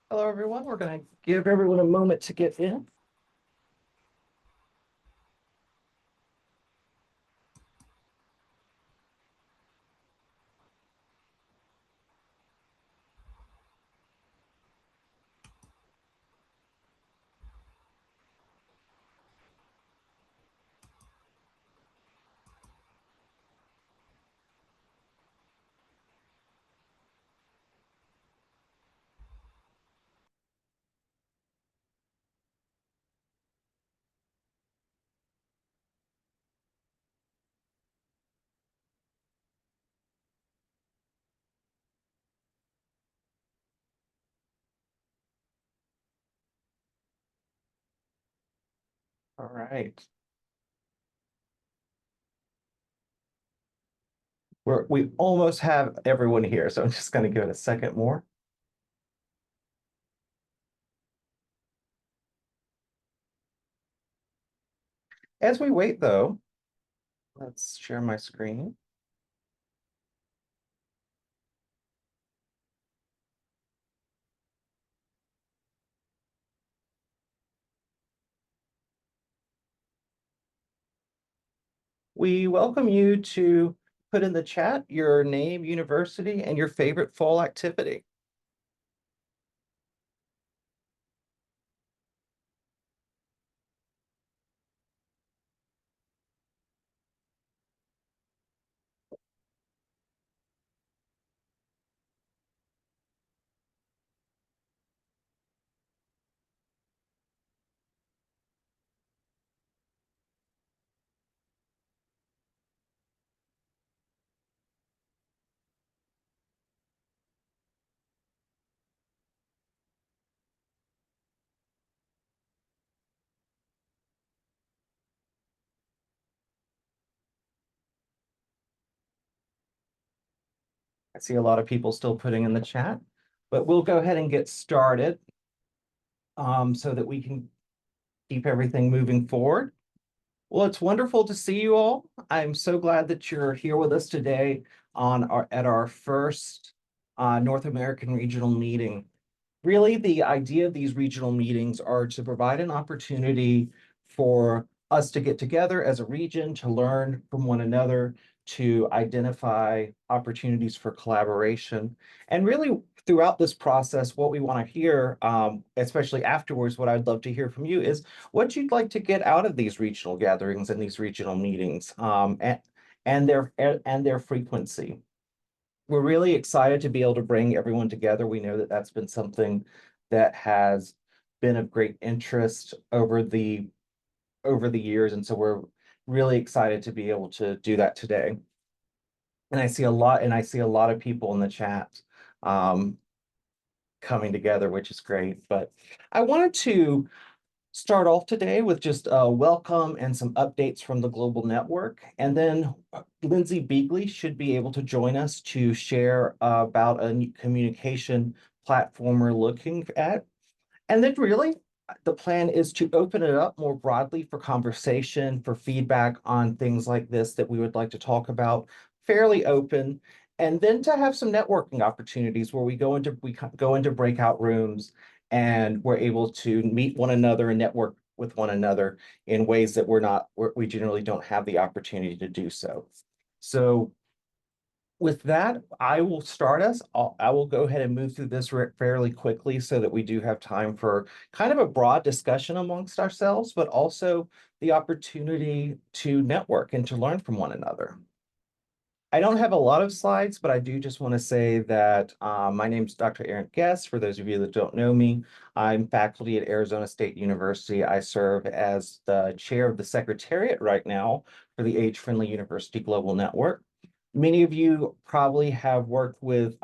Hello, everyone. We're going to give everyone a moment to get in. All right. We almost have everyone here, so I'm just going to give it a second more. As we wait, though, let's share my screen. We welcome you to put in the chat your name, university, and your favorite fall activity. I see a lot of people still putting in the chat, but we'll go ahead and get started so that we can keep everything moving forward. Well, it's wonderful to see you all. I'm so glad that you're here with us today at our first North American regional meeting. Really, the idea of these regional meetings are to provide an opportunity for us to get together as a region, to learn from one another, to identify opportunities for collaboration. And really, throughout this process, what we want to hear, especially afterwards, what I'd love to hear from you is what you'd like to get out of these regional gatherings and these regional meetings, and their frequency. We're really excited to be able to bring everyone together. We know that that's been something that has been of great interest over the years, and so we're really excited to be able to do that today. And I see a lot of people in the chat coming together, which is great. But I wanted to start off today with just a welcome and some updates from the global network. And then Lindsay Beagley should be able to join us to share about a new communication platform we're looking at. And then really, the plan is to open it up more broadly for conversation, for feedback on things like this that we would like to talk about, fairly open. And then to have some networking opportunities where we go into breakout rooms and we're able to meet one another and network with one another in ways that we generally don't have the opportunity to do so. So with that, I will start us. I will go ahead and move through this fairly quickly so that we do have time for kind of a broad discussion amongst ourselves, but also the opportunity to network and to learn from one another. I don't have a lot of slides, but I do just want to say that my name is Dr. Aaron Guest. For those of you that don't know me, I'm faculty at Arizona State University. I serve as the chair of the secretariat right now for the Age-Friendly University Global Network. Many of you probably have worked with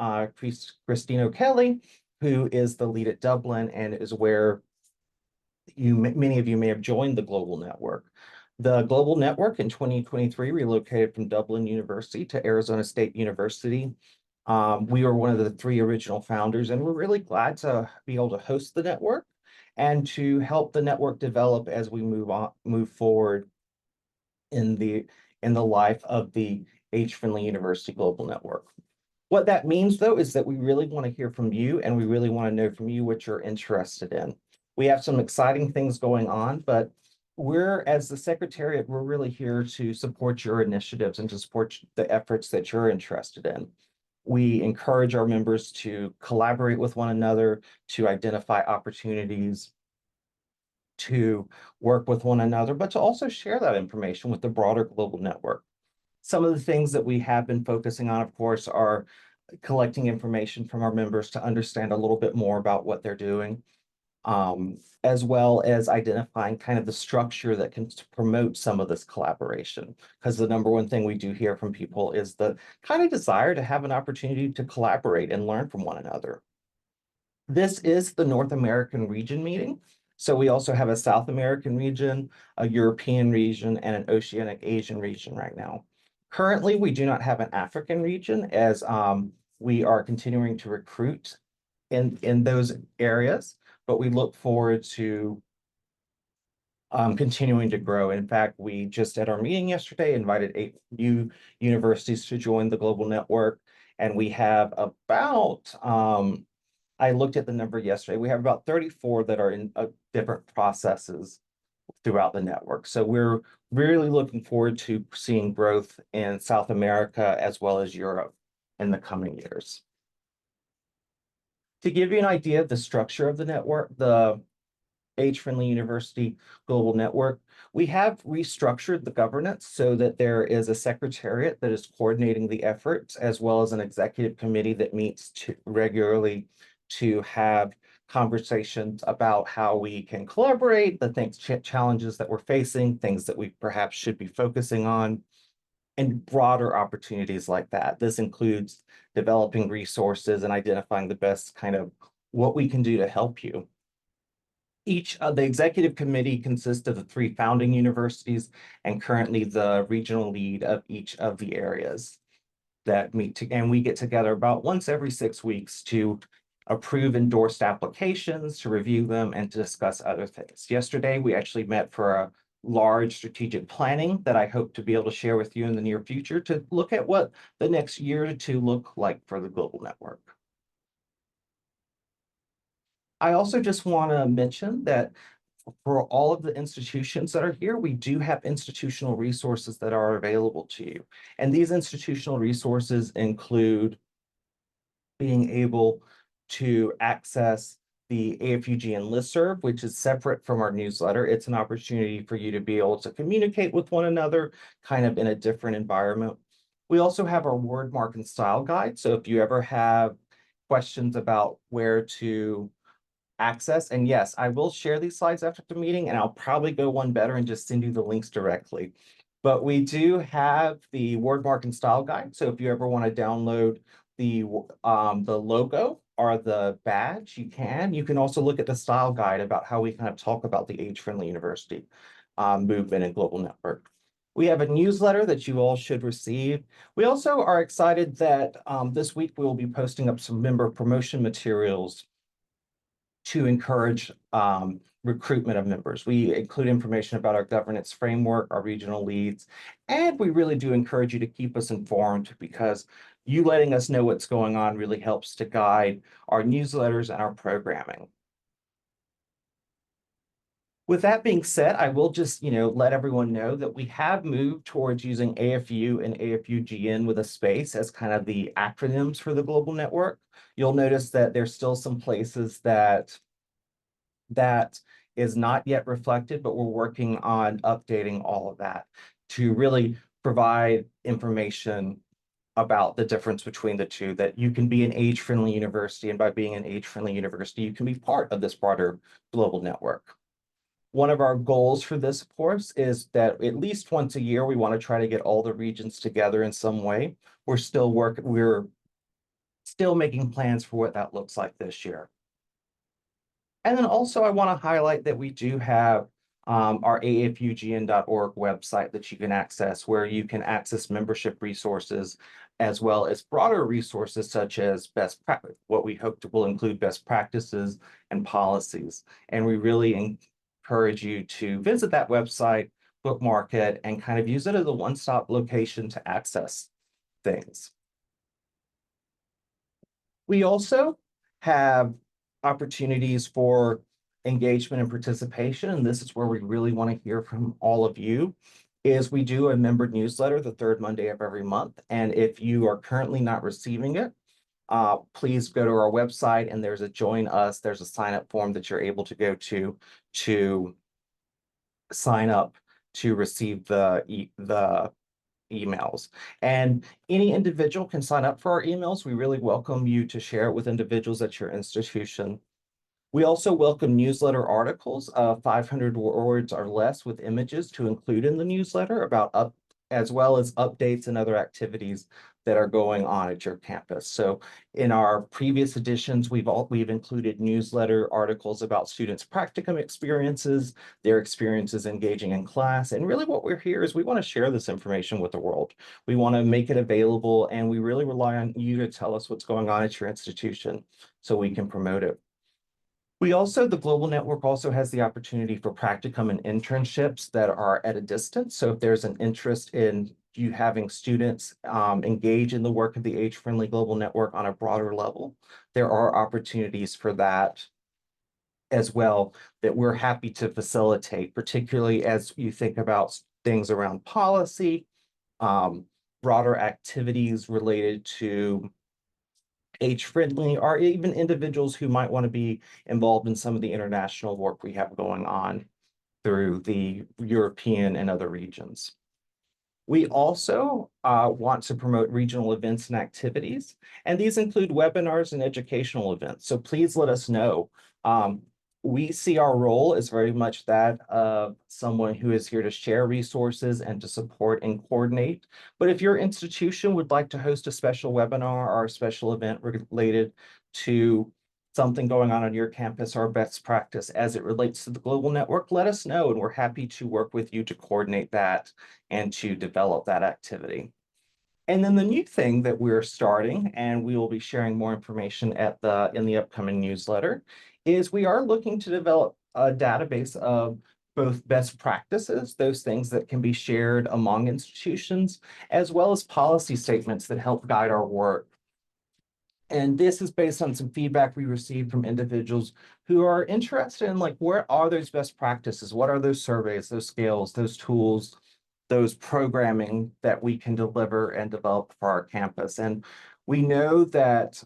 Christine O'Kelly, who is the lead at Dublin and is where many of you may have joined the Global Network. The Global Network in 2023 relocated from Dublin University to Arizona State University. We were one of the three original founders, and we're really glad to be able to host the network and to help the network develop as we move forward in the life of the Age-Friendly University Global Network. What that means, though, is that we really want to hear from you and we really want to know from you what you're interested in. We have some exciting things going on, but as the Secretariat, we're really here to support your initiatives and to support the efforts that you're interested in. We encourage our members to collaborate with one another, to identify opportunities, to work with one another, but to also share that information with the broader global network. Some of the things that we have been focusing on, of course, are collecting information from our members to understand a little bit more about what they're doing, as well as identifying kind of the structure that can promote some of this collaboration. Because the number one thing we do hear from people is the kind of desire to have an opportunity to collaborate and learn from one another. This is the North American region meeting. So we also have a South American region, a European region, and an Oceanic Asian region right now. Currently, we do not have an African region as we are continuing to recruit in those areas, but we look forward to continuing to grow. In fact, we just at our meeting yesterday invited 8 new universities to join the global network, and we have about I looked at the number yesterday. We have about 34 that are in different processes throughout the network. So we're really looking forward to seeing growth in South America as well as Europe in the coming years. To give you an idea of the structure of the network, the Age-Friendly University Global Network, we have restructured the governance so that there is a secretariat that is coordinating the efforts, as well as an executive committee that meets regularly to have conversations about how we can collaborate, the things, challenges that we're facing, things that we perhaps should be focusing on, and broader opportunities like that. This includes developing resources and identifying the best kind of what we can do to help you. Each of the executive committee consists of the 3 founding universities and currently the regional lead of each of the areas that meet, and we get together about once every 6 weeks to approve endorsed applications, to review them, and to discuss other things. Yesterday, we actually met for a large strategic planning that I hope to be able to share with you in the near future to look at what the next year or 2 look like for the global network. I also just want to mention that for all of the institutions that are here, we do have institutional resources that are available to you. And these institutional resources include being able to access the AFUGN listserv, which is separate from our newsletter. It's an opportunity for you to be able to communicate with one another kind of in a different environment. We also have our word mark and style guide. So if you ever have questions about where to access, and yes, I will share these slides after the meeting, and I'll probably go one better and just send you the links directly. But we do have the word mark and style guide. So if you ever want to download the logo or the badge, you can. You can also look at the style guide about how we kind of talk about the Age-Friendly University movement and global network. We have a newsletter that you all should receive. We also are excited that this week we will be posting up some member promotion materials to encourage recruitment of members. We include information about our governance framework, our regional leads, and we really do encourage you to keep us informed because you letting us know what's going on really helps to guide our newsletters and our programming. With that being said, I will just, let everyone know that we have moved towards using AFU and AFUGN with a space as kind of the acronyms for the global network. You'll notice that there's still some places that is not yet reflected, but we're working on updating all of that to really provide information about the difference between the two, that you can be an age-friendly university, and by being an age-friendly university, you can be part of this broader global network. One of our goals for this, of course, is that at least once a year, we want to try to get all the regions together in some way. We're still making plans for what that looks like this year. And then also I want to highlight that we do have our afugn.org website that you can access, where you can access membership resources as well as broader resources such as best practice, what we hope will include best practices and policies. And we really encourage you to visit that website, bookmark it, and kind of use it as a one-stop location to access things. We also have opportunities for engagement and participation, and this is where we really want to hear from all of you, is we do a member newsletter the third Monday of every month. And if you are currently not receiving it, please go to our website and there's a join us, there's a sign up form that you're able to go to sign up to receive the emails. And any individual can sign up for our emails. We really welcome you to share it with individuals at your institution. We also welcome newsletter articles of 500 words or less with images to include in the newsletter as well as updates and other activities that are going on at your campus. So in our previous editions, we've included newsletter articles about students' practicum experiences, their experiences engaging in class. And really what we're here is we want to share this information with the world. We want to make it available, and we really rely on you to tell us what's going on at your institution so we can promote it. The Global Network also has the opportunity for practicum and internships that are at a distance. So if there's an interest in you having students engage in the work of the Age-Friendly Global Network on a broader level, there are opportunities for that as well that we're happy to facilitate, particularly as you think about things around policy, broader activities related to age-friendly, or even individuals who might want to be involved in some of the international work we have going on through the European and other regions. We also want to promote regional events and activities, and these include webinars and educational events. So please let us know. We see our role as very much that of someone who is here to share resources and to support and coordinate. But if your institution would like to host a special webinar or a special event related to something going on your campus or best practice as it relates to the global network, let us know, and we're happy to work with you to coordinate that and to develop that activity. And then the new thing that we're starting, and we will be sharing more information in the upcoming newsletter, is we are looking to develop a database of both best practices, those things that can be shared among institutions, as well as policy statements that help guide our work. And this is based on some feedback we received from individuals who are interested in, like, where are those best practices? What are those surveys, those scales, those tools, those programming that we can deliver and develop for our campus? And we know that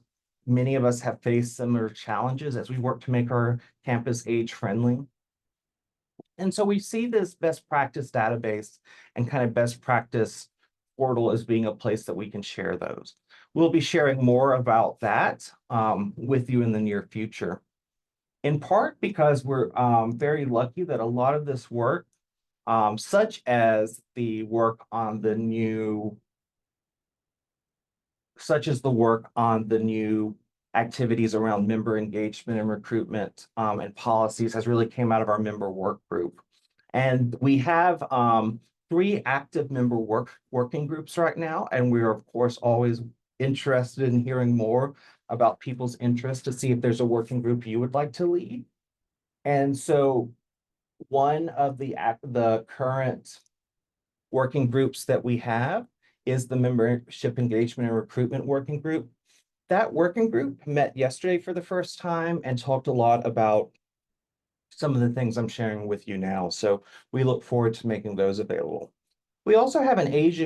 many of us have faced similar challenges as we work to make our campus age-friendly. And so we see this best practice database and kind of best practice portal as being a place that we can share those. We'll be sharing more about that with you in the near future. In part because we're very lucky that a lot of this work, such as the work on the new activities around member engagement and recruitment and policies, has really came out of our member work group. And we have 3 active member working groups right now, and we are, of course, always interested in hearing more about people's interest to see if there's a working group you would like to lead. And so one of the current working groups that we have is the Membership Engagement and Recruitment Working Group. That working group met yesterday for the first time and talked a lot about some of the things I'm sharing with you now. So we look forward to making those available. We also have an age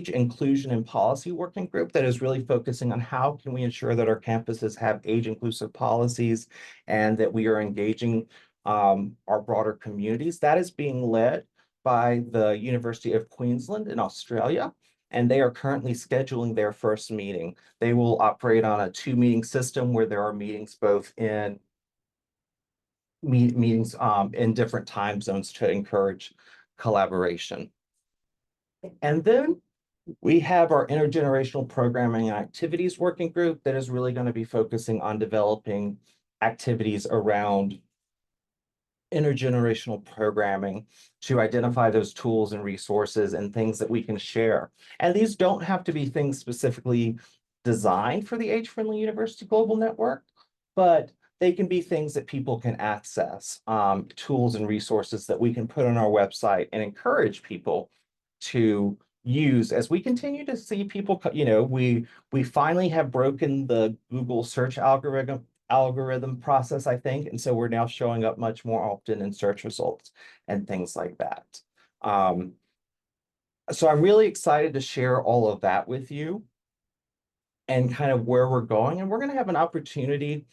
inclusion and policy working group that is really focusing on how can we ensure that our campuses have age inclusive policies and that we are engaging our broader communities. That is being led by the University of Queensland in Australia, and they are currently scheduling their first meeting. They will operate on a 2-meeting system where there are meetings both in in different time zones to encourage collaboration. And then we have our intergenerational programming and activities working group that is really going to be focusing on developing activities around intergenerational programming to identify those tools and resources and things that we can share. And these don't have to be things specifically designed for the Age-Friendly University Global Network, but they can be things that people can access, tools and resources that we can put on our website and encourage people to use as we continue to see people, we finally have broken the Google search algorithm process, I think. And so we're now showing up much more often in search results and things like that. So I'm really excited to share all of that with you and kind of where we're going. And we're going to have an opportunity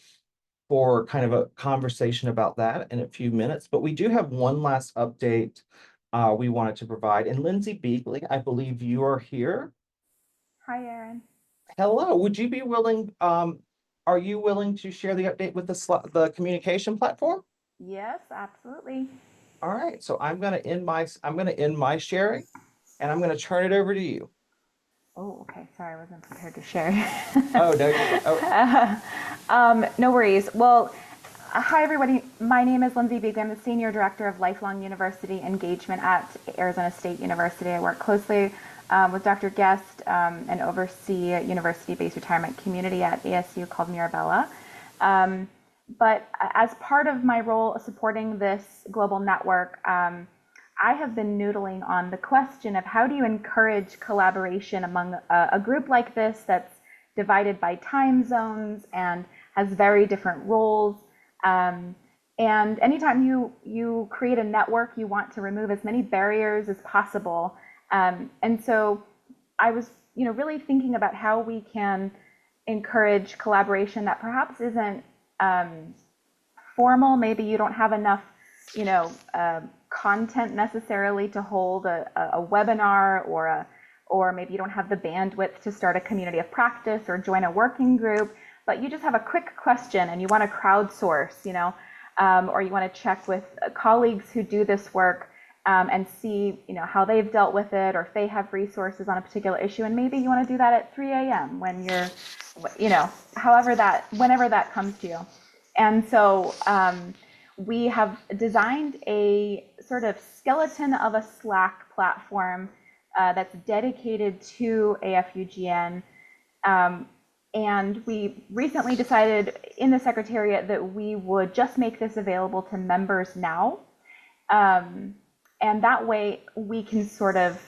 for kind of a conversation about that in a few minutes. But we do have one last update we wanted to provide. And Lindsay Beagley, I believe you are here. Hi, Erin. Hello, would you be willing, are you willing to share the update with the communication platform? Yes, absolutely. All right, so I'm gonna end my sharing and I'm gonna turn it over to you. Oh, okay. Sorry, I wasn't prepared to share. Oh, no, you're good. Oh, No worries. Well, hi, everybody. My name is Lindsay Beagley. I'm the Senior Director of Lifelong University Engagement at Arizona State University. I work closely with Dr. Guest and oversee a university-based retirement community at ASU called Mirabella. But as part of my role supporting this global network, I have been noodling on the question of how do you encourage collaboration among a group like this that's divided by time zones and has very different roles. And anytime you create a network, you want to remove as many barriers as possible. And so I was, really thinking about how we can encourage collaboration that perhaps isn't formal. Maybe you don't have enough, content necessarily to hold a webinar or maybe you don't have the bandwidth to start a community of practice or join a working group, but you just have a quick question and you want to crowdsource, or you want to check with colleagues who do this work and see, how they've dealt with it or if they have resources on a particular issue. And maybe you want to do that at 3 a.m. when you're, whenever that comes to you. And so we have designed a sort of skeleton of a Slack platform that's dedicated to AFUGN. And we recently decided in the Secretariat that we would just make this available to members now. And that way we can sort of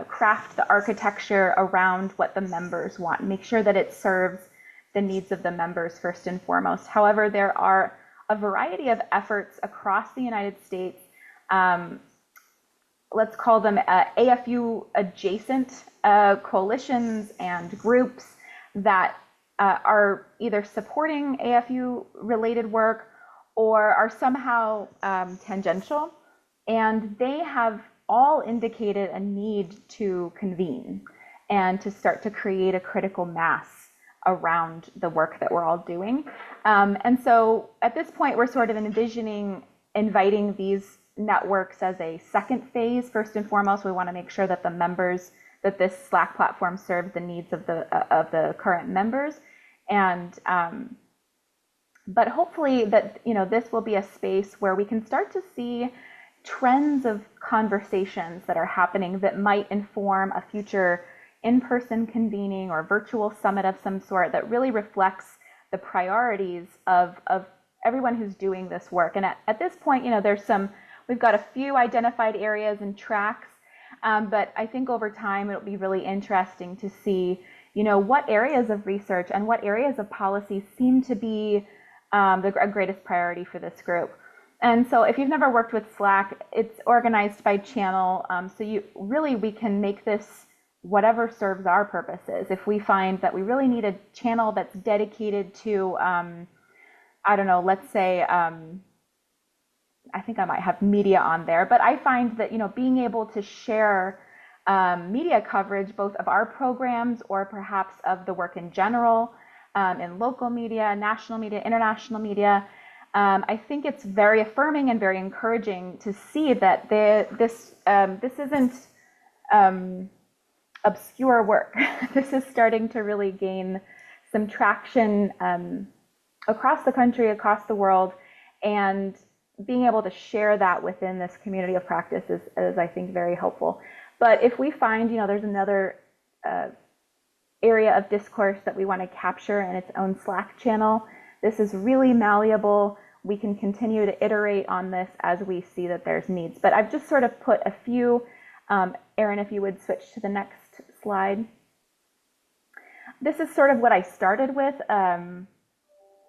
craft the architecture around what the members want, make sure that it serves the needs of the members first and foremost. However, there are a variety of efforts across the United States, let's call them AFU adjacent coalitions and groups that are either supporting AFU related work or are somehow tangential. And they have all indicated a need to convene and to start to create a critical mass around the work that we're all doing. And so at this point, we're sort of envisioning inviting these networks as a second phase. First and foremost, we want to make sure that the members, that this Slack platform serves the needs of the current members. And but hopefully that, this will be a space where we can start to see trends of conversations that are happening that might inform a future in-person convening or virtual summit of some sort that really reflects the priorities of everyone who's doing this work. And at this point, we've got a few identified areas and tracks, but I think over time it'll be really interesting to see, what areas of research and what areas of policy seem to be the greatest priority for this group. And so if you've never worked with Slack, it's organized by channel. So we can make this whatever serves our purposes. If we find that we really need a channel that's dedicated to, I don't know, let's say, I think I might have media on there, but I find that, being able to share media coverage, both of our programs or perhaps of the work in general, in local media, national media, international media, I think it's very affirming and very encouraging to see that this isn't obscure work. This is starting to really gain some traction across the country, across the world, and being able to share that within this community of practice is I think, very helpful. But if we find, there's another area of discourse that we want to capture in its own Slack channel, this is really malleable. We can continue to iterate on this as we see that there's needs. But I've just sort of put a few Erin, if you would switch to the next slide. This is sort of what I started with, and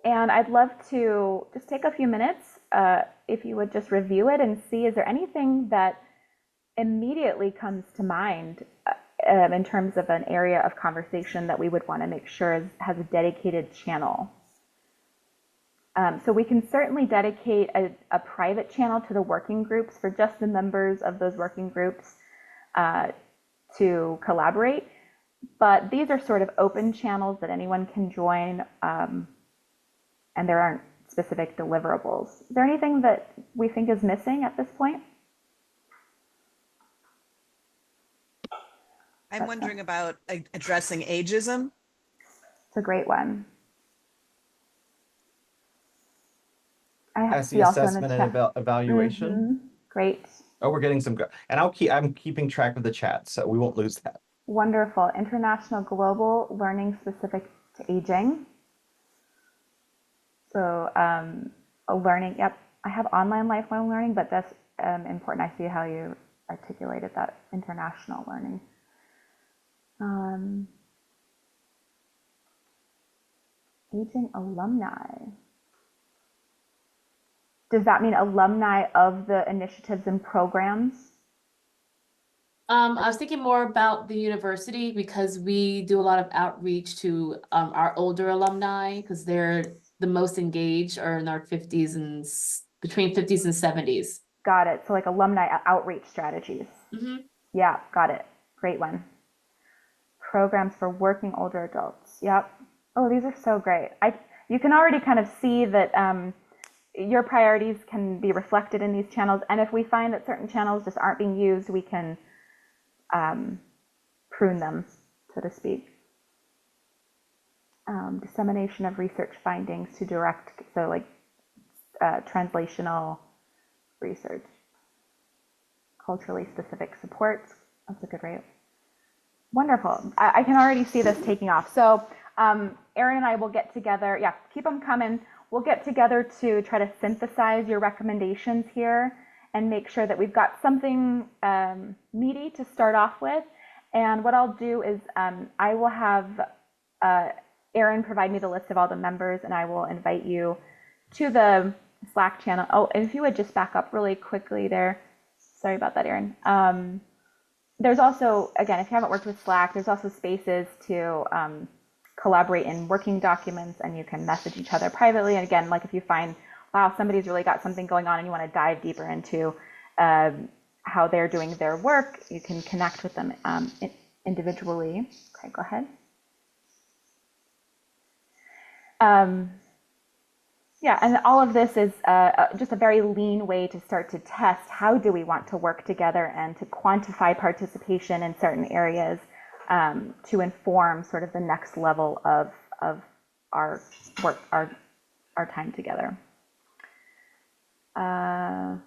I'd love to just take a few minutes, if you would just review it and see, is there anything that immediately comes to mind in terms of an area of conversation that we would want to make sure has a dedicated channel. So we can certainly dedicate a private channel to the working groups for just the members of those working groups to collaborate. But these are sort of open channels that anyone can join, and there aren't specific deliverables. Is there anything that we think is missing at this point? I'm wondering about addressing ageism. It's a great one. I As see the also in assessment the and chat. evaluation. Great. Oh, we're getting some, and I'm keeping track of the chat, so we won't lose that. Wonderful. International global learning specific to aging. So a learning, yep. I have online lifelong learning, but that's important. I see how you articulated that international learning. Aging alumni. Does that mean alumni of the initiatives and programs? I was thinking more about the university because we do a lot of outreach to our older alumni because they're the most engaged or in our 50s and between 50s and 70s. Got it. So like alumni outreach strategies. Mm-hmm. Yeah, got it. Great one. Programs for working older adults. Yep. Oh, these are so great. You can already kind of see that your priorities can be reflected in these channels. And if we find that certain channels just aren't being used, we can prune them, so to speak. Dissemination of research findings to direct, so like translational research. Culturally specific supports. That's a good rate. Wonderful. I can already see this taking off. So Erin and I will get together. Yeah, keep them coming. We'll get together to try to synthesize your recommendations here and make sure that we've got something meaty to start off with. And what I'll do is I will have Erin provide me the list of all the members, and I will invite you to the Slack channel. Oh, and if you would just back up really quickly there. Sorry about that, Erin. There's also, again, if you haven't worked with Slack, there's also spaces to collaborate in working documents, and you can message each other privately. And again, like if you find, wow, somebody's really got something going on and you want to dive deeper into how they're doing their work, you can connect with them individually. Okay, go ahead. Yeah, and all of this is just a very lean way to start to test how do we want to work together and to quantify participation in certain areas to inform sort of the next level of our work, our time together. Yeah,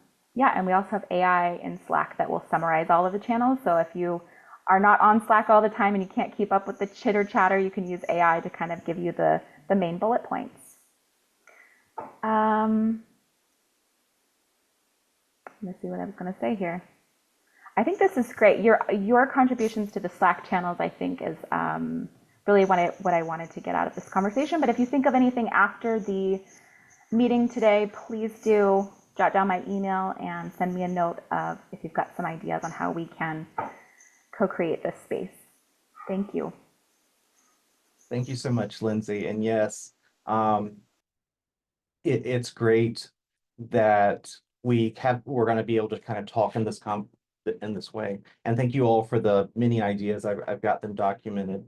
and we also have AI in Slack that will summarize all of the channels. So if you are not on Slack all the time and you can't keep up with the chitter chatter, you can use AI to kind of give you the main bullet points. Let's see what I was going to say here. I think this is great. Your contributions to the Slack channels, I think, is really what I wanted to get out of this conversation. But if you think of anything after the meeting today, please do jot down my email and send me a note of if you've got some ideas on how we can co-create this space. Thank you. Thank you so much, Lindsay. And yes, it's great that we're going to be able to kind of talk in this way. And thank you all for the many ideas. I've got them documented.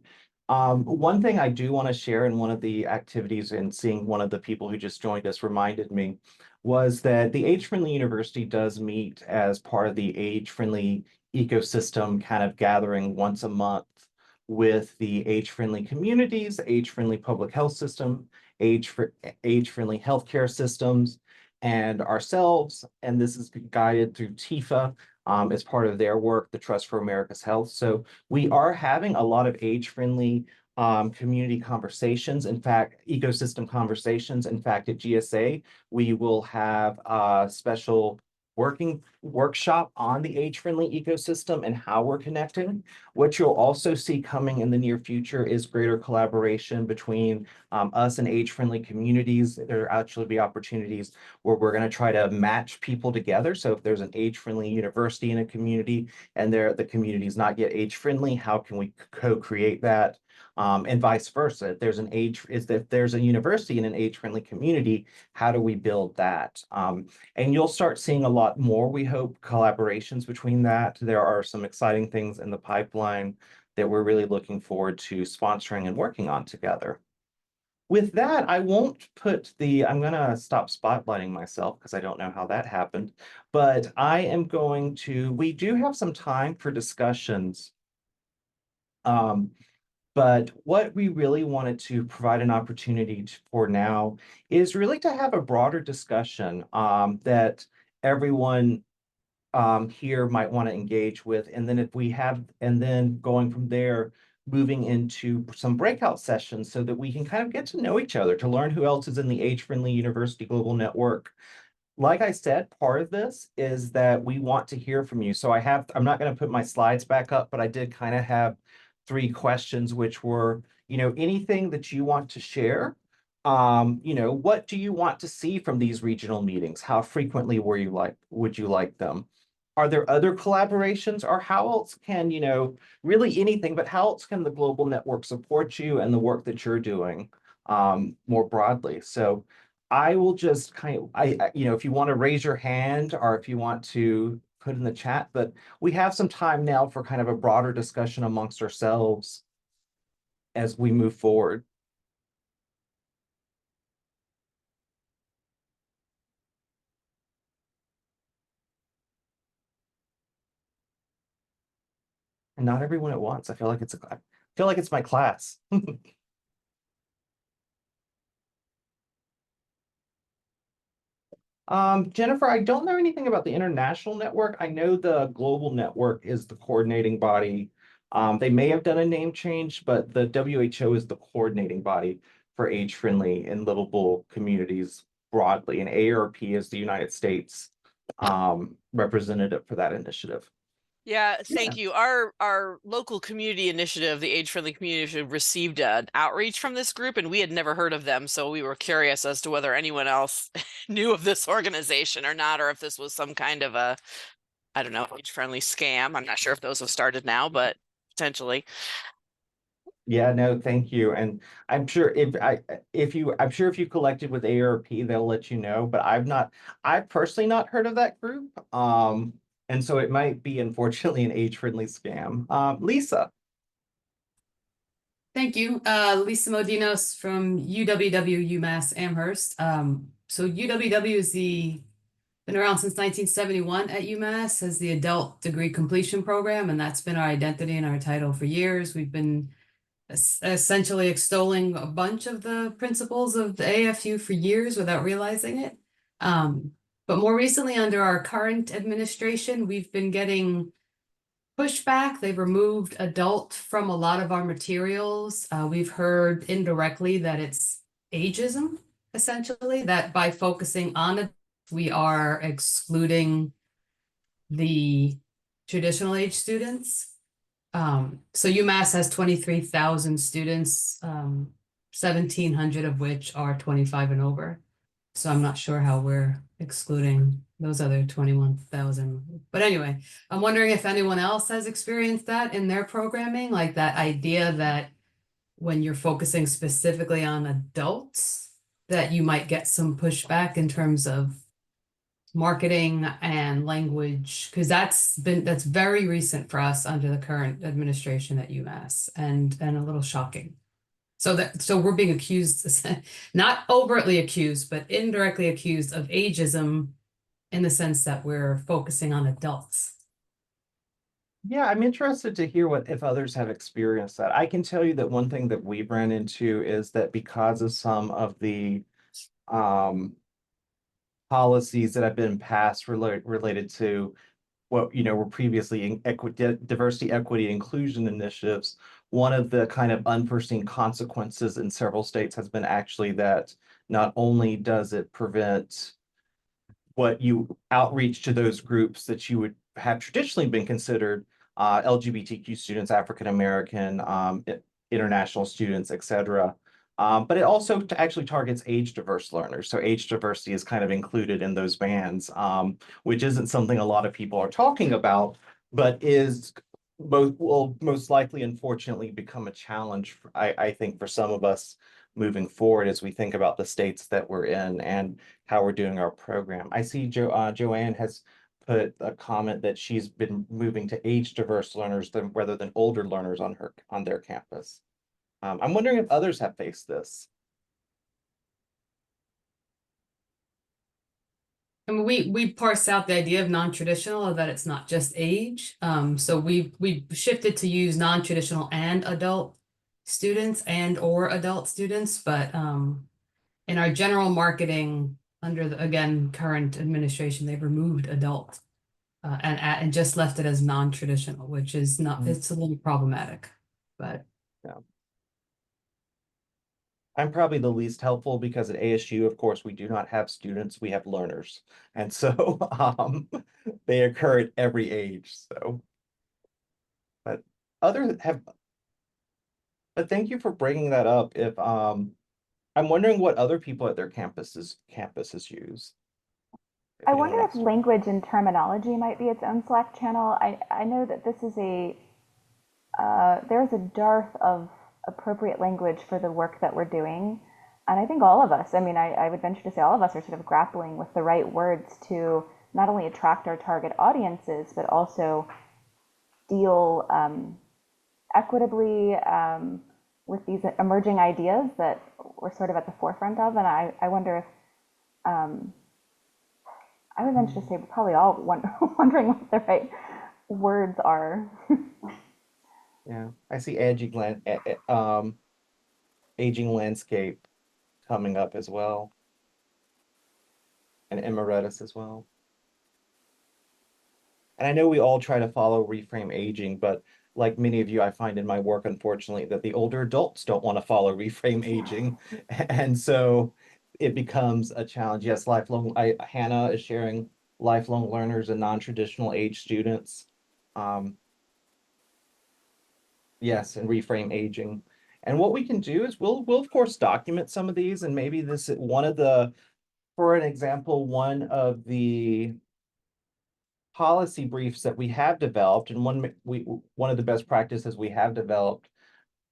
One thing I do want to share in one of the activities, and seeing one of the people who just joined us reminded me, was that the Age Friendly University does meet as part of the Age Friendly ecosystem kind of gathering once a month with the Age Friendly communities, Age Friendly public health system, Age Friendly healthcare systems, and ourselves. And this is guided through TIFA as part of their work, the Trust for America's Health. So we are having a lot of age-friendly community conversations, in fact, ecosystem conversations. In fact, at GSA, we will have special working workshop on the age-friendly ecosystem and how we're connecting. What you'll also see coming in the near future is greater collaboration between us and age-friendly communities. There actually be opportunities where we're going to try to match people together. So if there's an age-friendly university in a community and the community is not yet age-friendly, how can we co-create that? And vice versa. If there's a university in an age-friendly community, how do we build that? And you'll start seeing a lot more, we hope, collaborations between that. There are some exciting things in the pipeline that we're really looking forward to sponsoring and working on together. With that, I'm gonna stop spotlighting myself because I don't know how that happened, but we do have some time for discussions. But what we really wanted to provide an opportunity for now is really to have a broader discussion that everyone here might want to engage with. And then going from there, moving into some breakout sessions so that we can kind of get to know each other, to learn who else is in the Age-Friendly University Global Network. Like I said, part of this is that we want to hear from you. So I'm not going to put my slides back up, but I did kind of have 3 questions, which were, anything that you want to share. What do you want to see from these regional meetings? How frequently would you like them? Are there other collaborations, or how else can, really anything, but how else can the global network support you and the work that you're doing more broadly? So I will just if you want to raise your hand or if you want to put in the chat, but we have some time now for kind of a broader discussion amongst ourselves as we move forward. And not everyone at once. I feel like it's my class. Jennifer, I don't know anything about the international network. I know the global network is the coordinating body. They may have done a name change, but the WHO is the coordinating body for age-friendly and livable communities broadly, and AARP is the United States representative for that initiative. Yeah, thank you. Our local community initiative, the Age Friendly Community Initiative, received an outreach from this group, and we had never heard of them. So we were curious as to whether anyone else knew of this organization or not, or if this was some kind of a, I don't know, age-friendly scam. I'm not sure if those have started now, but potentially. Yeah, no, thank you. And I'm sure if you collected with AARP, they'll let you know, but I've personally not heard of that group. And so it might be, unfortunately, an age-friendly scam. Lisa. Thank you. Lisa Modinos from UWW UMass Amherst. So UWW been around since 1971 at UMass as the adult degree completion program, and that's been our identity and our title for years. We've been essentially extolling a bunch of the principles of the AFU for years without realizing it. But more recently, under our current administration, we've been getting pushback. They've removed adult from a lot of our materials. We've heard indirectly that it's ageism, essentially, that by focusing on it, we are excluding the traditional age students. So UMass has 23,000 students, 1,700 of which are 25 and over. So I'm not sure how we're excluding those other 21,000. But anyway, I'm wondering if anyone else has experienced that in their programming, like that idea that when you're focusing specifically on adults, that you might get some pushback in terms of marketing and language, because that's very recent for us under the current administration at UMass, and a little shocking. So we're being accused, not overtly accused, but indirectly accused of ageism in the sense that we're focusing on adults. Yeah, I'm interested to hear if others have experienced that. I can tell you that one thing that we've ran into is that because of some of the policies that have been passed related to what were previously in diversity, equity, inclusion initiatives, one of the kind of unforeseen consequences in several states has been actually that not only does it prevent what you outreach to those groups that you would have traditionally been considered LGBTQ students, African American, international students, et cetera. But it also actually targets age diverse learners. So age diversity is kind of included in those bands, which isn't something a lot of people are talking about, but is will most likely, unfortunately, become a challenge, I think, for some of us moving forward as we think about the states that we're in and how we're doing our program. I see Joanne has put a comment that she's been moving to age diverse learners rather than older learners on their campus. I'm wondering if others have faced this. I mean, we parse out the idea of non-traditional, that it's not just age. So we shifted to use non-traditional and adult students and or adult students, but in our general marketing under the, again, current administration, they've removed adult and just left it as non-traditional, which is not, it's a little problematic, but. I'm probably the least helpful because at ASU, of course, we do not have students, we have learners. And so they occur at every age. So, but thank you for bringing that up. If I'm wondering what other people at their campuses use. If I anyone wonder if else- language and terminology might be its own Slack channel. I know that this is there's a dearth of appropriate language for the work that we're doing. And I think all of us, I mean, I would venture to say all of us are sort of grappling with the right words to not only attract our target audiences, but also deal equitably with these emerging ideas that we're sort of at the forefront of. And I wonder if, I would venture to say we're probably all wondering what the right words are. Yeah, I see aging landscape coming up as well. And emeritus as well. And I know we all try to follow reframe aging, but like many of you, I find in my work, unfortunately, that the older adults don't want to follow reframe aging. And so it becomes a challenge. Yes, Hannah is sharing lifelong learners and non-traditional age students. Yes, and reframe aging. And what we can do is we'll of course document some of these, and maybe this is for an example, one of the policy briefs that we have developed, and one of the best practices we have developed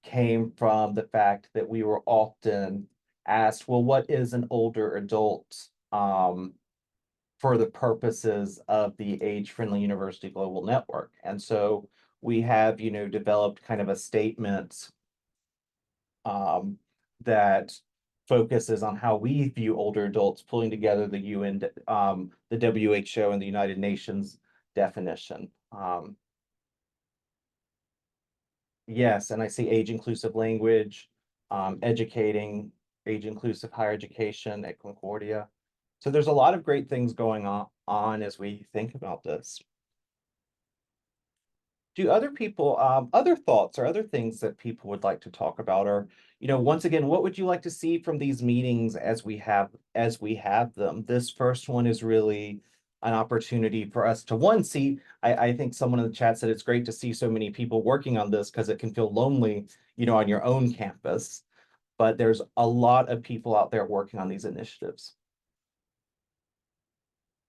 came from the fact that we were often asked, well, what is an older adult for the purposes of the Age-Friendly University Global Network? And so we have, developed kind of a statement that focuses on how we view older adults, pulling together the UN, the WHO and the United Nations definition. Yes, and I see age-inclusive language, educating, age-inclusive higher education at Concordia. So there's a lot of great things going on as we think about this. Do other people, other thoughts or other things that people would like to talk about, or, once again, what would you like to see from these meetings as we have them? This first one is really an opportunity for us to see. I think someone in the chat said it's great to see so many people working on this because it can feel lonely, on your own campus. But there's a lot of people out there working on these initiatives.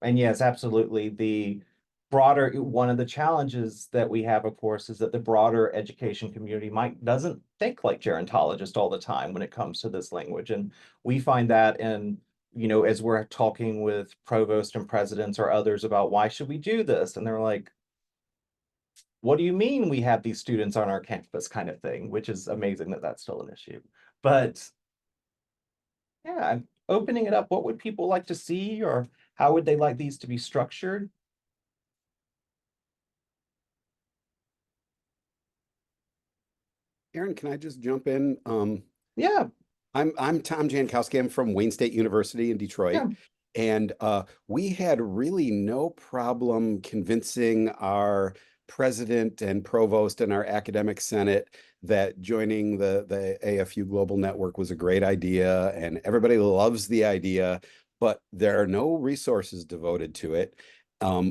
And yes, absolutely. One of the challenges that we have, of course, is that the broader education community doesn't think like gerontologists all the time when it comes to this language. And we find that as we're talking with provost and presidents or others about why should we do this? And they're like, what do you mean we have these students on our campus kind of thing, which is amazing that that's still an issue. But yeah, I'm opening it up. What would people like to see, or how would they like these to be structured? Aaron, can I just jump in? Yeah. I'm Tom Jankowski. I'm from Wayne State University in Detroit. Yeah. And we had really no problem convincing our president and provost and our academic senate that joining the AFU Global Network was a great idea, and everybody loves the idea. but there are no resources devoted to it. I'm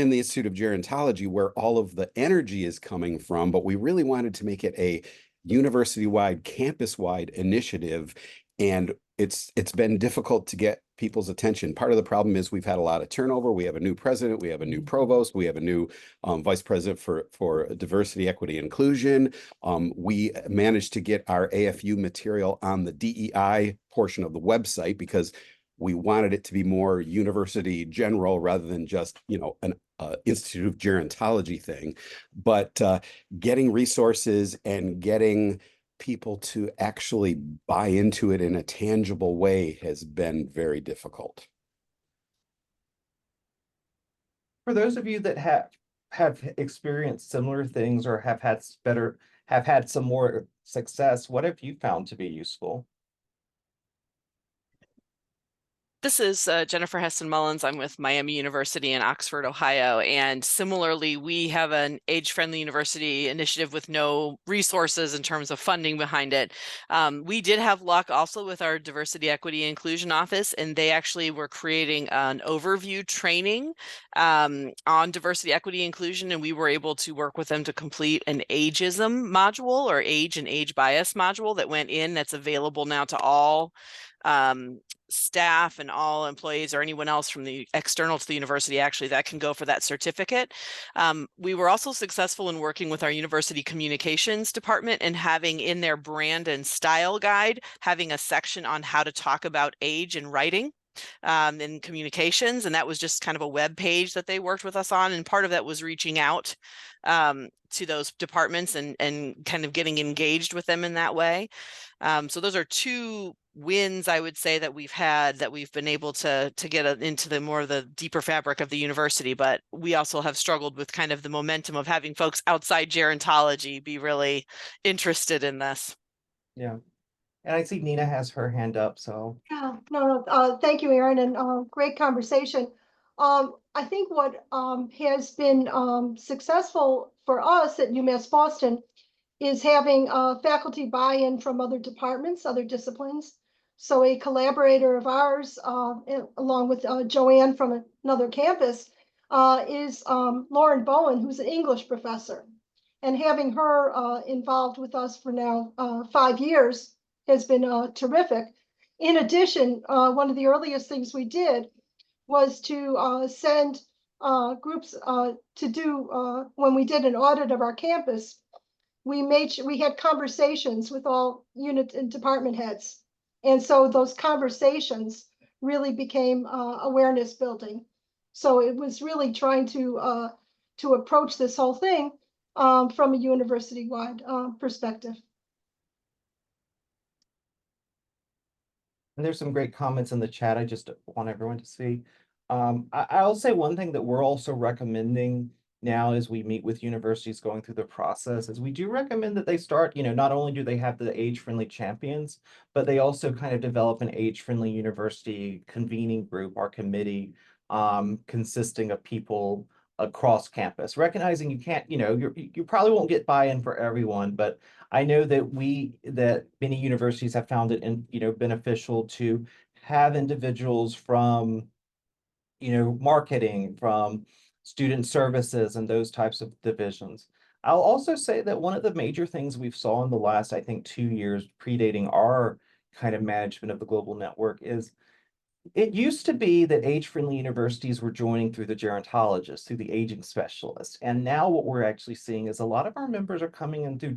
in the Institute of Gerontology, where all of the energy is coming from, but we really wanted to make it a university-wide, campus-wide initiative. And it's been difficult to get people's attention. Part of the problem is we've had a lot of turnover. We have a new president, we have a new provost, we have a new vice president for diversity, equity, inclusion. We managed to get our AFU material on the DEI portion of the website because we wanted it to be more university general rather than just, an Institute of Gerontology thing. But getting resources and getting people to actually buy into it in a tangible way has been very difficult. For those of you that have experienced similar things or have had some more success, what have you found to be useful? This is Jennifer Heston Mullins. I'm with Miami University in Oxford, Ohio. And similarly, we have an age-friendly university initiative with no resources in terms of funding behind it. We did have luck also with our diversity, equity, inclusion office, and they actually were creating an overview training on diversity, equity, inclusion, and we were able to work with them to complete an ageism module or age and age bias module that went in that's available now to all staff and all employees or anyone else from the external to the university actually that can go for that certificate. We were also successful in working with our university communications department and having in their brand and style guide, having a section on how to talk about age and writing in communications. And that was just kind of a web page that they worked with us on. And part of that was reaching out to those departments and kind of getting engaged with them in that way. So those are two wins, I would say, that we've had, that we've been able to get into the more of the deeper fabric of the university. But we also have struggled with kind of the momentum of having folks outside gerontology be really interested in this. Yeah. And I see Nina has her hand up, so. Yeah, no, thank you, Erin, and great conversation. I think what has been successful for us at UMass Boston is having faculty buy-in from other departments, other disciplines. So a collaborator of ours, along with Joanne from another campus, is Lauren Bowen, who's an English professor. And having her involved with us for now 5 years has been terrific. In addition, one of the earliest things we did was to send groups to do, when we did an audit of our campus, we had conversations with all unit and department heads. And so those conversations really became awareness building. So it was really trying to approach this whole thing from a university-wide perspective. And there's some great comments in the chat. I just want everyone to see. I'll say one thing that we're also recommending now as we meet with universities going through the process is we do recommend that they start, not only do they have the age-friendly champions, but they also kind of develop an age-friendly university convening group or committee consisting of people across campus, recognizing you can't, you probably won't get buy-in for everyone, but I know that many universities have found it beneficial to have individuals from, marketing, from student services and those types of divisions. I'll also say that one of the major things we've saw in the last, I think, 2 years predating our kind of management of the global network is it used to be that age-friendly universities were joining through the gerontologists, through the aging specialists. And now what we're actually seeing is a lot of our members are coming in through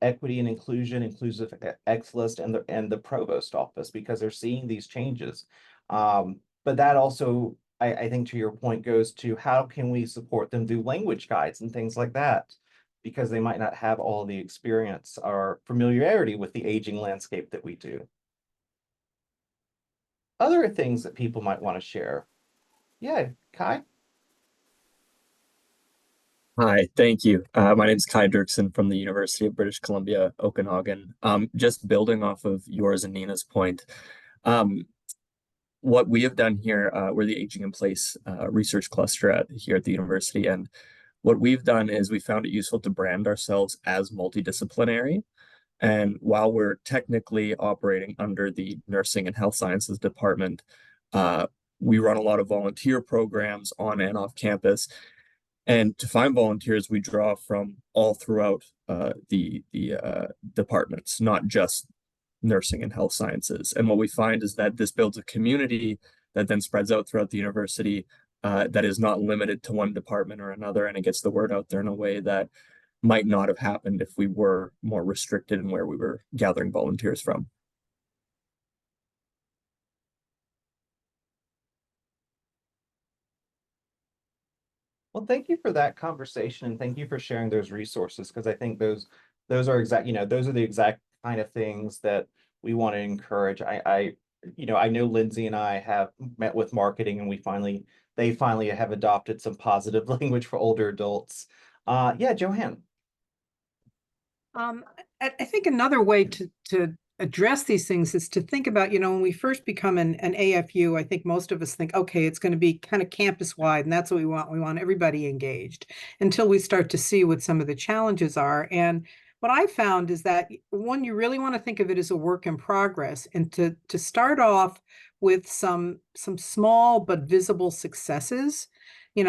equity and inclusion, inclusive excellence, and the provost office because they're seeing these changes. But that also, I think to your point, goes to how can we support them through language guides and things like that, because they might not have all the experience or familiarity with the aging landscape that we do. Other things that people might want to share. Yeah, Kai? Hi, thank you. My name is Kai Dirksen from the University of British Columbia, Okanagan. Just building off of yours and Nina's point, what we have done here, we're the Aging in Place research cluster here at the university, and what we've done is we found it useful to brand ourselves as multidisciplinary. And while we're technically operating under the Nursing and Health Sciences Department, we run a lot of volunteer programs on and off campus. And to find volunteers, we draw from all throughout the departments, not just nursing and health sciences. And what we find is that this builds a community that then spreads out throughout the university that is not limited to one department or another, and it gets the word out there in a way that might not have happened if we were more restricted in where we were gathering volunteers from. Well, thank you for that conversation and thank you for sharing those resources because I think those are exact, those are the exact kind of things that we want to encourage. I know Lindsay and I have met with marketing and they finally have adopted some positive language for older adults. Yeah, Joanne. I think another way to address these things is to think about, when we first become an AFU, I think most of us think, okay, it's going to be kind of campus wide, and that's what we want. We want everybody engaged until we start to see what some of the challenges are. And what I found is that one, you really want to think of it as a work in progress, and to start off with some small but visible successes.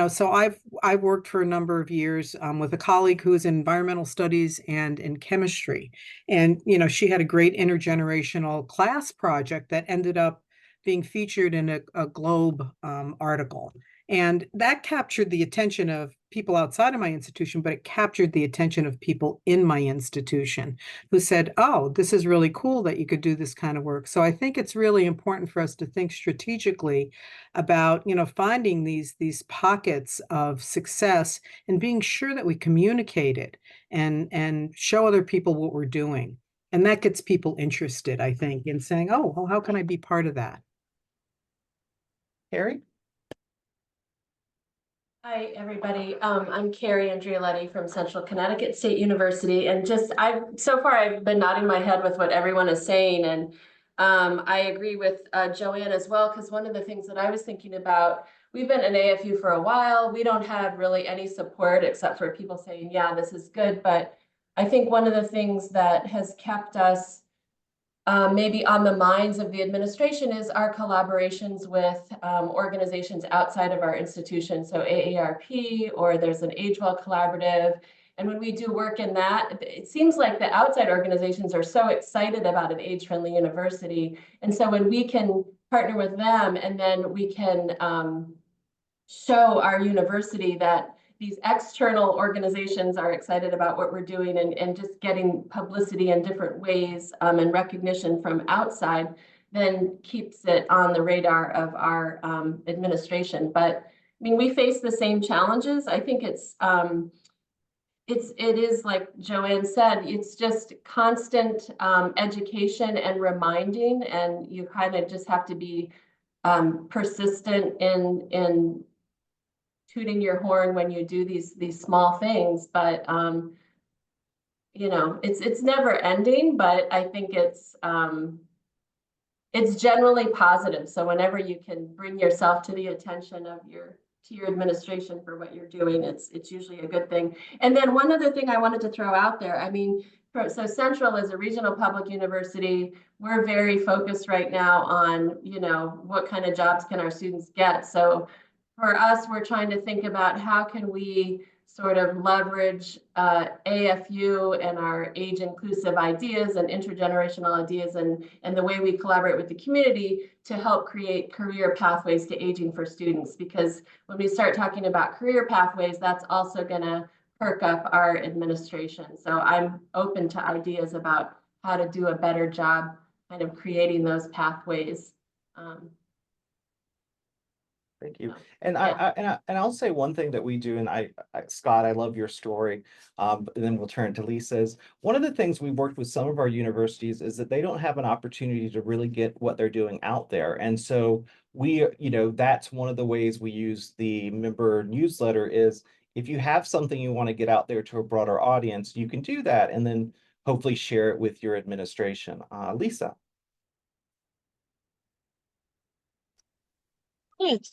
So I've worked for a number of years with a colleague who is in environmental studies and in chemistry. And, she had a great intergenerational class project that ended up being featured in a Globe article. And that captured the attention of people outside of my institution, but it captured the attention of people in my institution who said, oh, this is really cool that you could do this kind of work. So I think it's really important for us to think strategically about, finding these pockets of success and being sure that we communicate it and show other people what we're doing. And that gets people interested, I think, in saying, oh, well, how can I be part of that? Carrie? Hi, everybody. I'm Carrie Andrioletti from Central Connecticut State University. And so far I've been nodding my head with what everyone is saying. And I agree with Joanne as well, because one of the things that I was thinking about, we've been an AFU for a while. We don't have really any support except for people saying, yeah, this is good. But I think one of the things that has kept us maybe on the minds of the administration is our collaborations with organizations outside of our institution. So AARP, or there's an AgeWell collaborative. And when we do work in that, it seems like the outside organizations are so excited about an age-friendly university. And so when we can partner with them, and then we can show our university that these external organizations are excited about what we're doing, and just getting publicity in different ways and recognition from outside, then keeps it on the radar of our administration. But I mean, we face the same challenges. I think it is like Joanne said, it's just constant education and reminding, and you kind of just have to be persistent in tooting your horn when you do these small things. But it's never ending, but I think it's generally positive. So whenever you can bring yourself to the attention of your administration for what you're doing, it's usually a good thing. And then one other thing I wanted to throw out there, I mean, so Central is a regional public university. We're very focused right now on, what kind of jobs can our students get. So for us, we're trying to think about how can we sort of leverage AFU and our age inclusive ideas and intergenerational ideas and the way we collaborate with the community to help create career pathways to aging for students. Because when we start talking about career pathways, that's also going to perk up our administration. So I'm open to ideas about how to do a better job kind of creating those pathways. Thank you. And I'll say one thing that we do, and Scott, I love your story. And then we'll turn to Lisa's. One of the things we've worked with some of our universities is that they don't have an opportunity to really get what they're doing out there. And so that's one of the ways we use the member newsletter is if you have something you want to get out there to a broader audience, you can do that and then hopefully share it with your administration. Lisa. Thanks.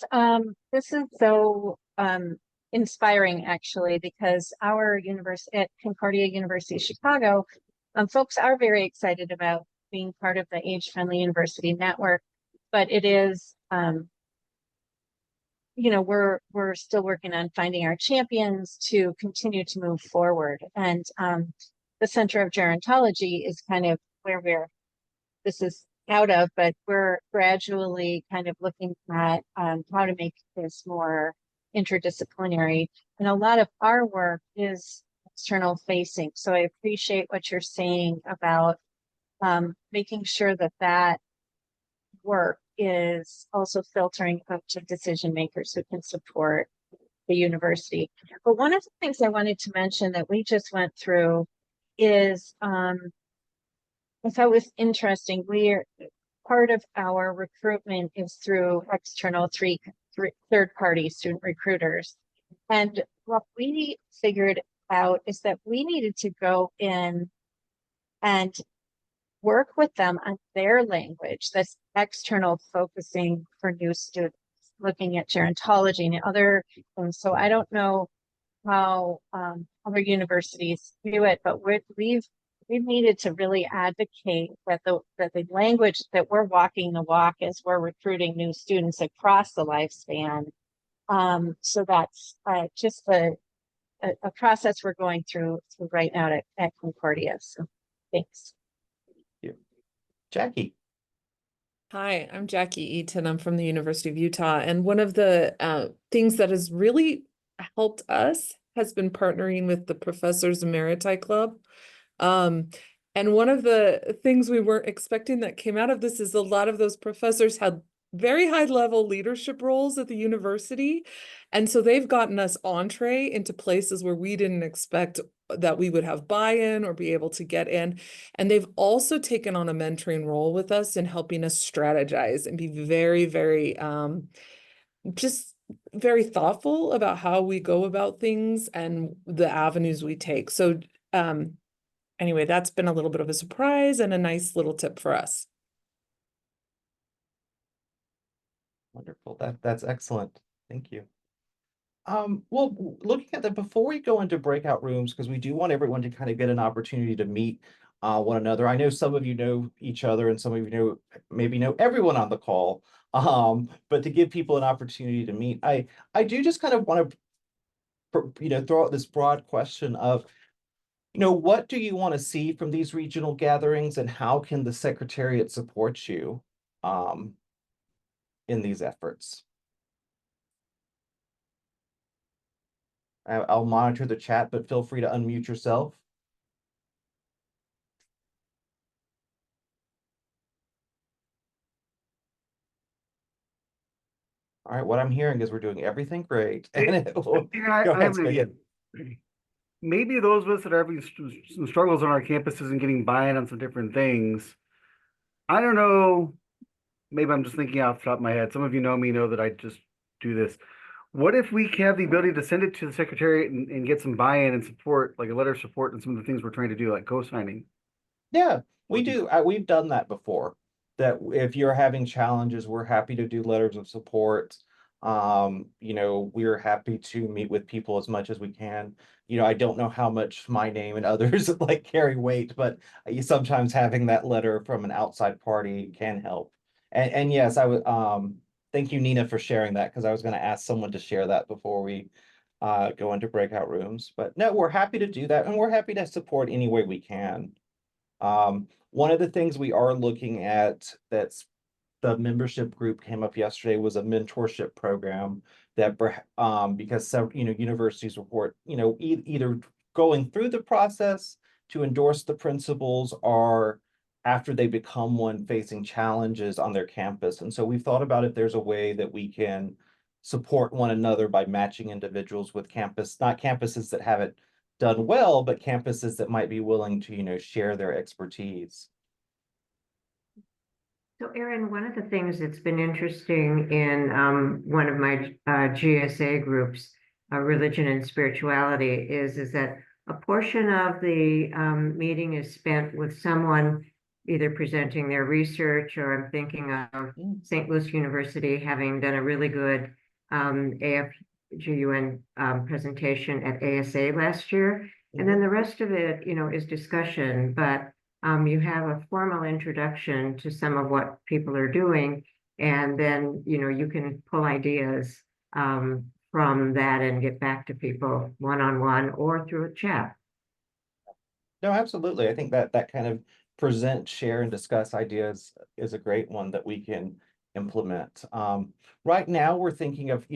This is so inspiring, actually, because our university at Concordia University of Chicago, folks are very excited about being part of the Age Friendly University Network, but it is, you know, we're still working on finding our champions to continue to move forward. And the Center of Gerontology is kind of where this is out of, but we're gradually kind of looking at how to make this more interdisciplinary. And a lot of our work is external facing. So I appreciate what you're saying about making sure that that work is also filtering up to decision makers who can support the university. But one of the things I wanted to mention that we just went through is I thought was interesting. Part of our recruitment is through external third-party student recruiters. And what we figured out is that we needed to go in and work with them on their language that's external focusing for new students, looking at gerontology and other things. So I don't know how other universities do it, but we've needed to really advocate that the language that we're walking the walk as we're recruiting new students across the lifespan. So that's just a process we're going through right now at Concordia. So thanks. Yeah. Jackie. Hi, I'm Jackie Eaton. I'm from the University of Utah. And one of the things that has really helped us has been partnering with the Professors Emeriti Club. And one of the things we weren't expecting that came out of this is a lot of those professors had very high level leadership roles at the university. And so they've gotten us entree into places where we didn't expect that we would have buy-in or be able to get in. And they've also taken on a mentoring role with us in helping us strategize and be very, very, just very thoughtful about how we go about things and the avenues we take. So, anyway, that's been a little bit of a surprise and a nice little tip for us. Wonderful. That's excellent. Thank you. Well, looking at before we go into breakout rooms, because we do want everyone to kind of get an opportunity to meet one another. I know some of you know each other and some of you maybe know everyone on the call. But to give people an opportunity to meet, I do just kind of want to, throw out this broad question of, what do you want to see from these regional gatherings and how can the Secretariat support you in these efforts? I'll monitor the chat, but feel free to unmute yourself. All right, what I'm hearing is we're doing everything great. And go ahead. Maybe those of us that are having some struggles on our campuses and getting buy-in on some different things. I don't know. Maybe I'm just thinking off the top of my head. Some of you know me, know that I just do this. What if we have the ability to send it to the Secretariat and get some buy-in and support, like a letter of support and some of the things we're trying to do, like co-signing? Yeah, we do. We've done that before. That if you're having challenges, we're happy to do letters of support. We're happy to meet with people as much as we can. I don't know how much my name and others like carry weight, but sometimes having that letter from an outside party can help. And yes, I would thank you, Nina, for sharing that, because I was going to ask someone to share that before we go into breakout rooms. But no, we're happy to do that, and we're happy to support any way we can. One of the things we are looking at that's the membership group came up yesterday was a mentorship program that because universities report either going through the process to endorse the principals or after they become one facing challenges on their campus. And so we've thought about if there's a way that we can support one another by matching individuals with not campuses that have it done well, but campuses that might be willing to share their expertise. So Erin, one of the things that's been interesting in one of my GSA groups, Religion and Spirituality, is that a portion of the meeting is spent with someone either presenting their research, or I'm thinking of St. Louis University having done a really good AFGUN presentation at ASA last year. And then the rest of it, is discussion, but you have a formal introduction to some of what people are doing. And then, you can pull ideas from that and get back to people one-on-one or through a chat. No, absolutely. I think that that kind of present, share, and discuss ideas is a great one that we can implement. Right now, we're thinking of,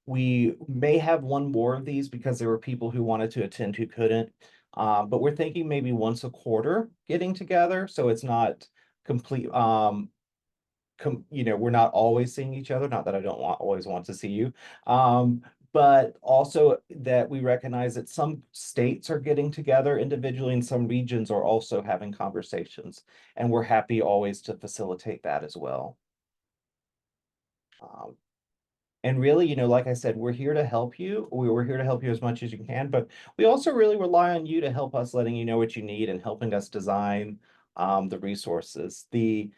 we may have one more of these because there were people who wanted to attend who couldn't. But we're thinking maybe once a quarter getting together, so it's not complete. We're not always seeing each other. Not that I don't always want to see you. But also that we recognize that some states are getting together individually and some regions are also having conversations. And we're happy always to facilitate that as well. And really, like I said, we're here to help you. We're here to help you as much as you can, but we also really rely on you to help us, letting you know what you need and helping us design the resources. The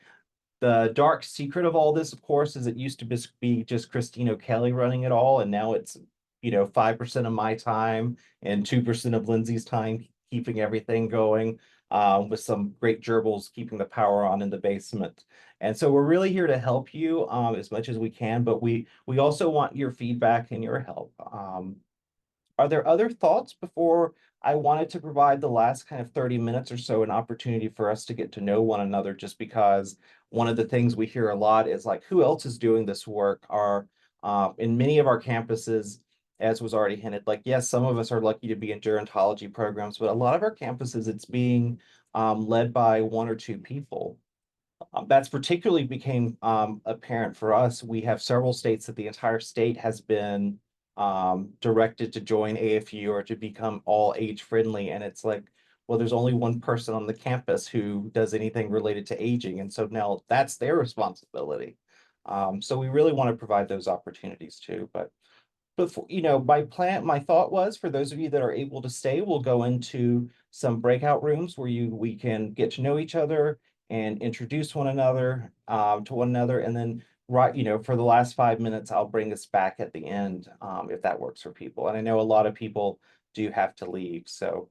dark secret of all this, of course, is it used to be just Christine O'Kelly running it all, and now it's 5% of my time and 2% of Lindsay's time keeping everything going, with some great gerbils keeping the power on in the basement. And so we're really here to help you as much as we can, but we also want your feedback and your help. Are there other thoughts before I wanted to provide the last kind of 30 minutes or so an opportunity for us to get to know one another, just because one of the things we hear a lot is like, who else is doing this work? In many of our campuses, as was already hinted, like, yes, some of us are lucky to be in gerontology programs, but a lot of our campuses, it's being led by one or two people. That's particularly became apparent for us. We have several states that the entire state has been directed to join AFU or to become all age friendly. And it's like, well, there's only one person on the campus who does anything related to aging. And so now that's their responsibility. So we really want to provide those opportunities too. But my thought was, for those of you that are able to stay, we'll go into some breakout rooms where we can get to know each other and introduce one another to one another. And then for the last 5 minutes, I'll bring us back at the end, if that works for people. And I know a lot of people do have to leave. So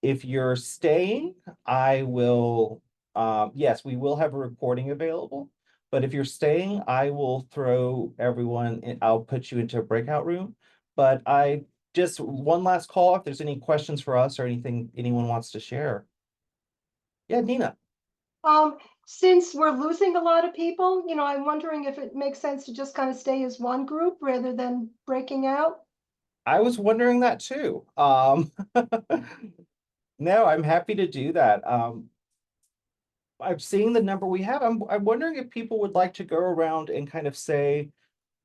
if you're staying, I will, yes, we will have a recording available. But if you're staying, I will throw everyone in, I'll put you into a breakout room. But just one last call if there's any questions for us or anything anyone wants to share. Yeah, Nina. Since we're losing a lot of people, I'm wondering if it makes sense to just kind of stay as one group rather than breaking out. I was wondering that too. No, I'm happy to do that. I've seen the number we have. I'm wondering if people would like to go around and kind of say,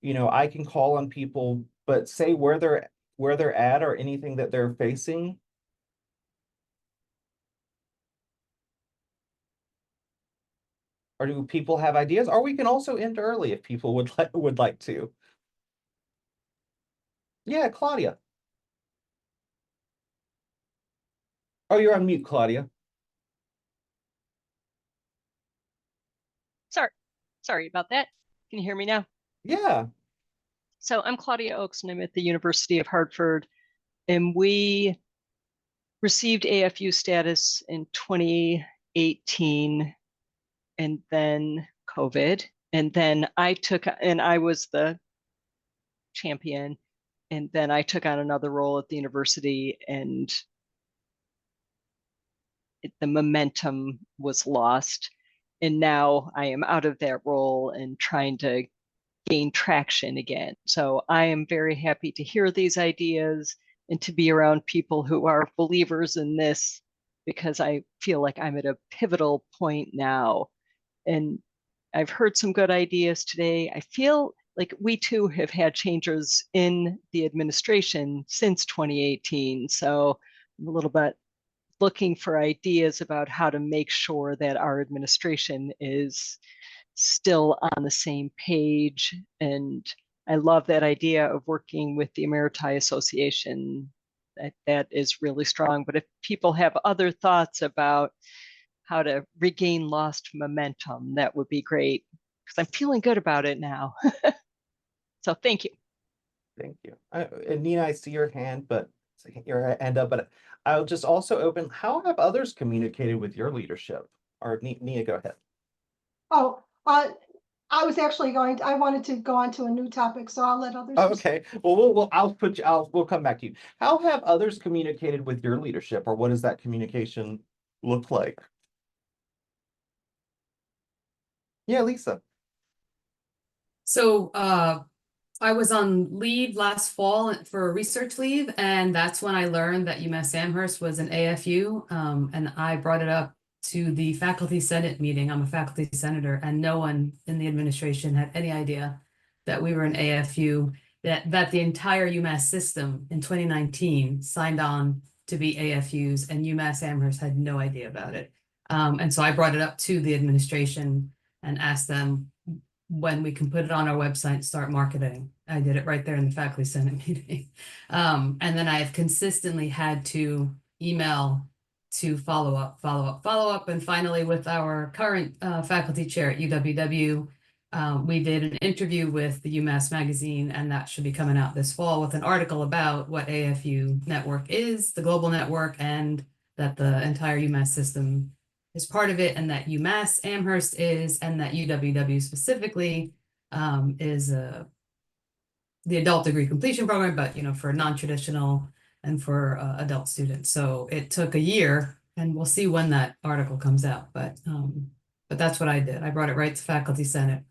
I can call on people, but say where they're at or anything that they're facing. Or do people have ideas? Or we can also end early if people would like to. Yeah, Claudia. Oh, you're on mute, Claudia. Sorry about that. Can you hear me now? Yeah. So I'm Claudia Oakes and I'm at the University of Hartford, and we received AFU status in 2018 and then COVID. And then I was the champion, and then I took on another role at the university, and the momentum was lost. And now I am out of that role and trying to gain traction again. So I am very happy to hear these ideas and to be around people who are believers in this, because I feel like I'm at a pivotal point now. And I've heard some good ideas today. I feel like we too have had changes in the administration since 2018. So I'm a little bit looking for ideas about how to make sure that our administration is still on the same page. And I love that idea of working with the Emeriti Association. That is really strong. But if people have other thoughts about how to regain lost momentum, that would be great, because I'm feeling good about it now. So thank you. Thank you. And Nina, I see your hand, but your hand up, but I'll just also open, how have others communicated with your leadership? Or Nia, go ahead. Oh, I was actually I wanted to go on to a new topic, so I'll let others. Okay, well, we'll come back to you. How have others communicated with your leadership, or what does that communication look like? Yeah, Lisa. So I was on leave last fall for a research leave, and that's when I learned that UMass Amherst was an AFU. And I brought it up to the faculty senate meeting. I'm a faculty senator, and no one in the administration had any idea that we were an AFU, that the entire UMass system in 2019 signed on to be AFUs, and UMass Amherst had no idea about it. And so I brought it up to the administration and asked them when we can put it on our website and start marketing. I did it right there in the faculty senate meeting. And then I have consistently had to email to follow up. And finally, with our current faculty chair at UWW, we did an interview with the UMass Magazine, and that should be coming out this fall with an article about what AFU network is, the global network, and that the entire UMass system is part of it, and that UMass Amherst is, and that UWW specifically is the adult degree completion program, but for non-traditional and for adult students. So it took a year, and we'll see when that article comes out. But that's what I did. I brought it right to faculty senate.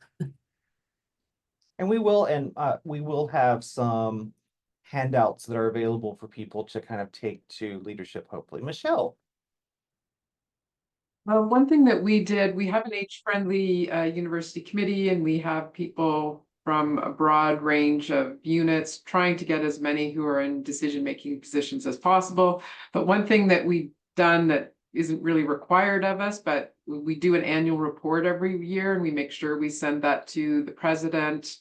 And we will have some handouts that are available for people to kind of take to leadership, hopefully. Michelle. One thing that we did, we have an age-friendly university committee, and we have people from a broad range of units trying to get as many who are in decision-making positions as possible. But one thing that we've done that isn't really required of us, but we do an annual report every year, and we make sure we send that to the president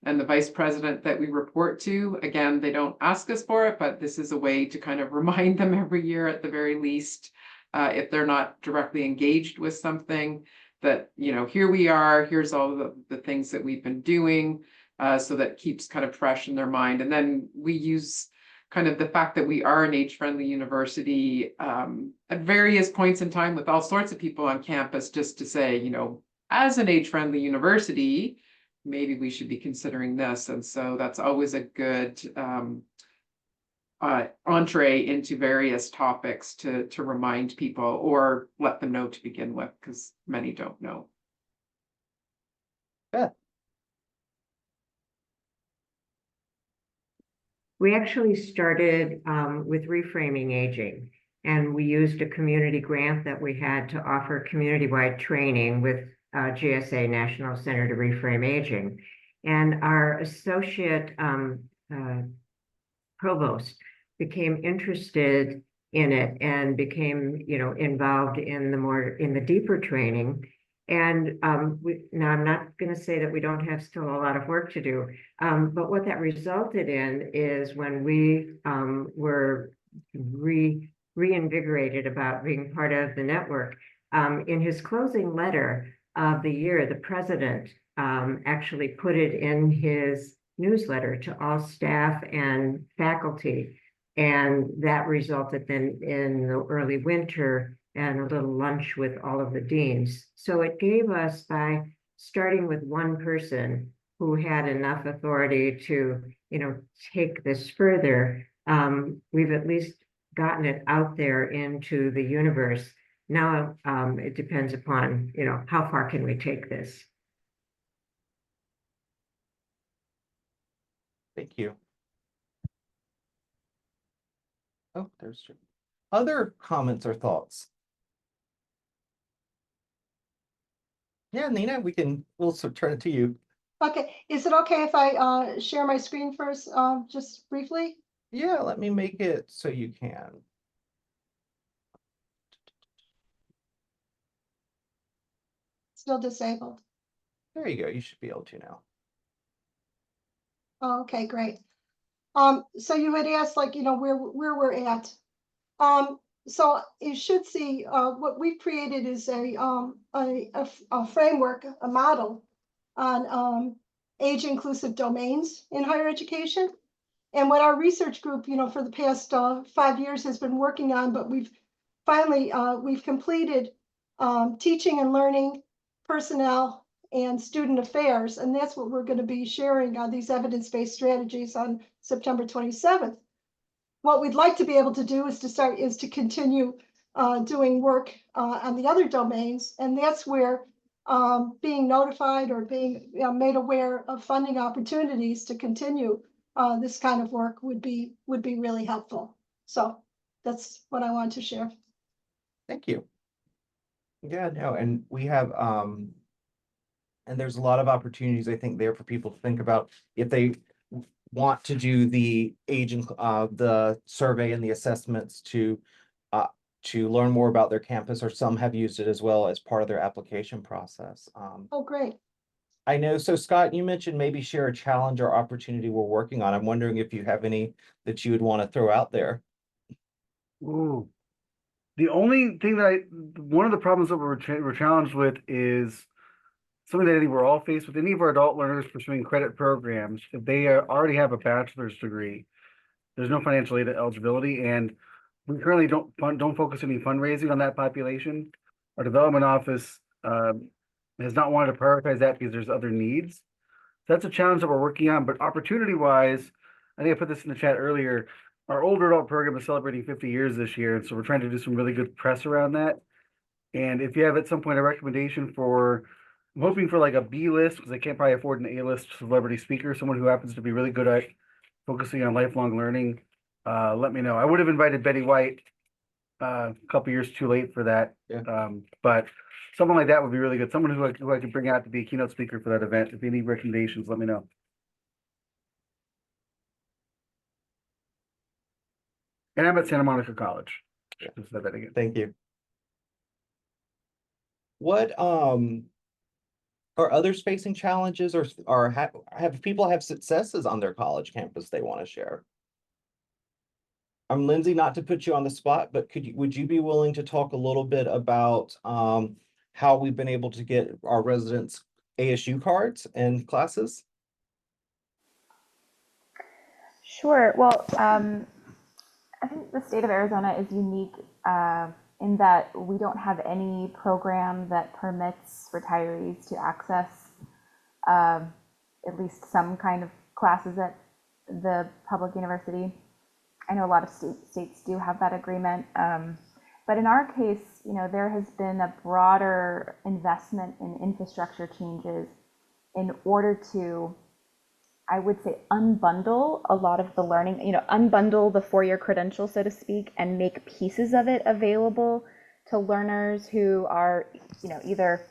and the vice president that we report to. Again, they don't ask us for it, but this is a way to kind of remind them every year at the very least. If they're not directly engaged with something, that, here we are, here's all the things that we've been doing, so that keeps kind of fresh in their mind. And then we use kind of the fact that we are an age-friendly university at various points in time with all sorts of people on campus, just to say, as an age-friendly university, maybe we should be considering this. And so that's always a good entree into various topics to remind people or let them know to begin with, because many don't know. Beth. We actually started with reframing aging, and we used a community grant that we had to offer community-wide training with GSA, National Center to Reframe Aging. And our associate provost became interested in it and became, involved in the deeper training. And now I'm not going to say that we don't have still a lot of work to do, but what that resulted in is when we were reinvigorated about being part of the network, in his closing letter of the year, the president actually put it in his newsletter to all staff and faculty. And that resulted then in the early winter and a little lunch with all of the deans. So it gave us, by starting with one person who had enough authority to, take this further, we've at least gotten it out there into the universe. Now it depends upon, how far can we take this? Thank you. Oh, there's other comments or thoughts. Yeah, Nina, we'll turn it to you. Okay, is it okay if I share my screen first, just briefly? Yeah, let me make it so you can. Still disabled. There you go. You should be able to now. Oh, okay, great. So you had asked, like, where we're at. So you should see what we've created is a framework, a model on age inclusive domains in higher education. And what our research group, for the past 5 years has been working on, but we've finally, we've completed teaching and learning, personnel, and student affairs. And that's what we're going to be sharing on these evidence-based strategies on September 27th. What we'd like to be able to do is to continue doing work on the other domains. And that's where being notified or being made aware of funding opportunities to continue this kind of work would be really helpful. So that's what I want to share. Thank you. Yeah, no, and we have, and there's a lot of opportunities, I think, there for people to think about if they want to do the the survey and the assessments to learn more about their campus, or some have used it as well as part of their application process. Oh, great. I know. So Scott, you mentioned maybe share a challenge or opportunity we're working on. I'm wondering if you have any that you would want to throw out there. Ooh. The only thing one of the problems that we're challenged with is something that I think we're all faced with. Any of our adult learners pursuing credit programs, if they already have a bachelor's degree, there's no financial aid eligibility, and we currently don't focus any fundraising on that population. Our development office has not wanted to prioritize that because there's other needs. So that's a challenge that we're working on. But opportunity-wise, I think I put this in the chat earlier. Our older adult program is celebrating 50 years this year, and so we're trying to do some really good press around that. And if you have at some point a recommendation I'm hoping for like a B list, because I can't probably afford an A list celebrity speaker, someone who happens to be really good at focusing on lifelong learning, let me know. I would have invited Betty White a couple years too late for that. Yeah. But someone like that would be really good. Someone who I could bring out to be a keynote speaker for that event. If you need recommendations, let me know. And I'm at Santa Monica College. Just said that again. Thank you. What are others facing challenges, or have people have successes on their college campus they want to share? Lindsay, not to put you on the spot, but would you be willing to talk a little bit about how we've been able to get our residents ASU cards and classes? Sure. Well, I think the state of Arizona is unique in that we don't have any program that permits retirees to access at least some kind of classes at the public university. I know a lot of states do have that agreement. But in our case, there has been a broader investment in infrastructure changes in order to, I would say, unbundle a lot of the learning, unbundle the four-year credential, so to speak, and make pieces of it available to learners who are, either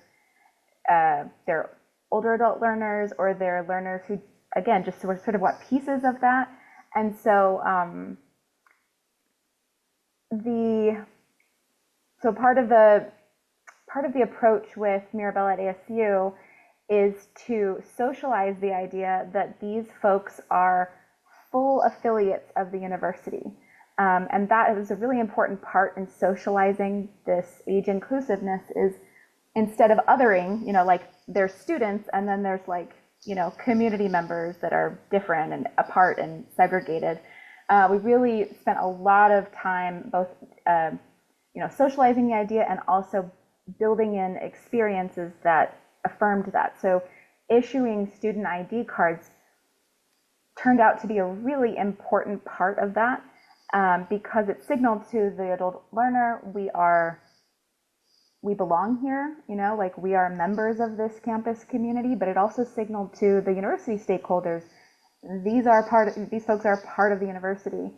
they're older adult learners or they're learners who, again, just sort of want pieces of that. And so part of the approach with Mirabelle at ASU is to socialize the idea that these folks are full affiliates of the university. And that is a really important part in socializing this age inclusiveness, is instead of othering, like there's students and then there's community members that are different and apart and segregated. We really spent a lot of time both socializing the idea and also building in experiences that affirmed that. So issuing student ID cards turned out to be a really important part of that because it signaled to the adult learner we belong here, we are members of this campus community, but it also signaled to the university stakeholders these folks are part of the university,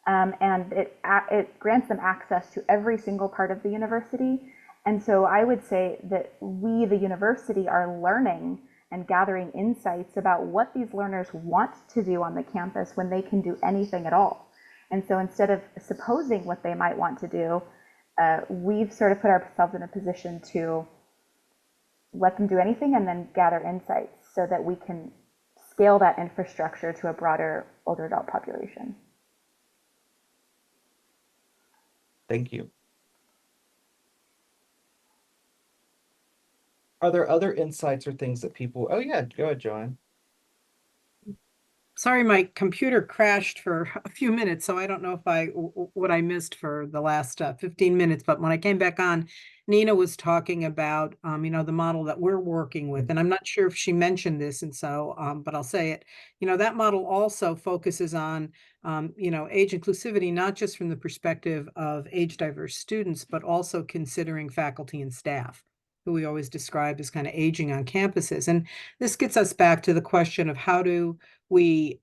and it grants them access to every single part of the university. And so I would say that we, the university, are learning and gathering insights about what these learners want to do on the campus when they can do anything at all. And so instead of supposing what they might want to do, we've sort of put ourselves in a position to let them do anything and then gather insights so that we can scale that infrastructure to a broader older adult population. Thank you. Are there other insights or things that people, oh yeah, go ahead, Joanne. Sorry, my computer crashed for a few minutes, so I don't know if what I missed for the last 15 minutes. But when I came back on, Nina was talking about, the model that we're working with, and I'm not sure if she mentioned this, and so, but I'll say it. That model also focuses on, age inclusivity, not just from the perspective of age diverse students, but also considering faculty and staff, who we always describe as kind of aging on campuses. And this gets us back to the question of how do we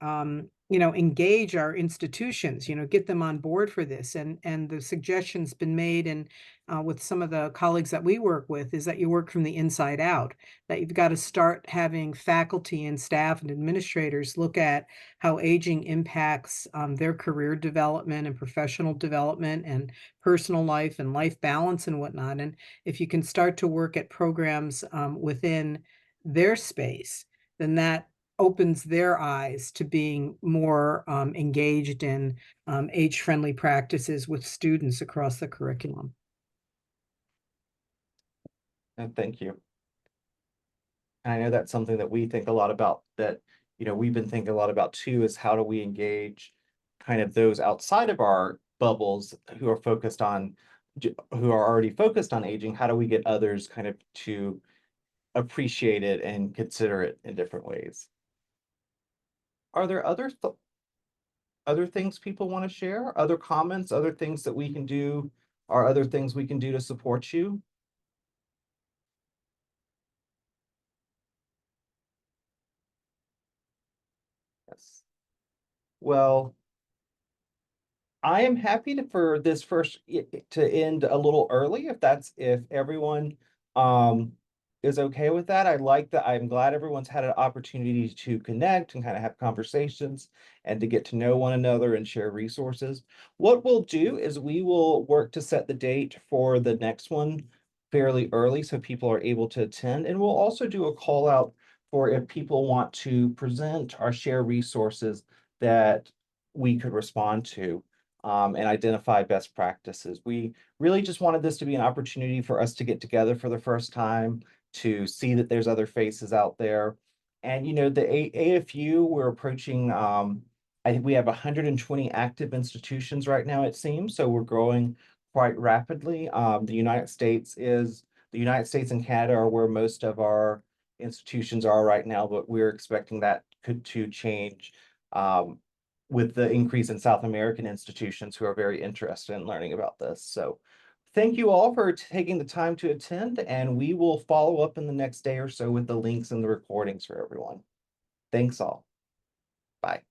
engage our institutions, get them on board for this. And the suggestion's been made, and with some of the colleagues that we work with, is that you work from the inside out, that you've got to start having faculty and staff and administrators look at how aging impacts their career development and professional development and personal life and life balance and whatnot. And if you can start to work at programs within their space, then that opens their eyes to being more engaged in age-friendly practices with students across the curriculum. And thank you. And I know that's something that we think a lot about, that, we've been thinking a lot about too, is how do we engage kind of those outside of our bubbles who are already focused on aging. How do we get others kind of to appreciate it and consider it in different ways? Are there other things people want to share? Other comments, other things that we can do, or other things we can do to support you? Yes. Well, I am happy for this first to end a little early, if everyone is okay with that. I'm glad everyone's had an opportunity to connect and kind of have conversations and to get to know one another and share resources. What we'll do is we will work to set the date for the next one fairly early so people are able to attend. And we'll also do a call out for if people want to present or share resources that we could respond to. And identify best practices. We really just wanted this to be an opportunity for us to get together for the first time, to see that there's other faces out there. And, the AFU, we're approaching, I think we have 120 active institutions right now, it seems. So we're growing quite rapidly. The United States and Canada are where most of our institutions are right now, but we're expecting that to change with the increase in South American institutions who are very interested in learning about this. So thank you all for taking the time to attend, and we will follow up in the next day or so with the links and the recordings for everyone. Thanks all. Bye.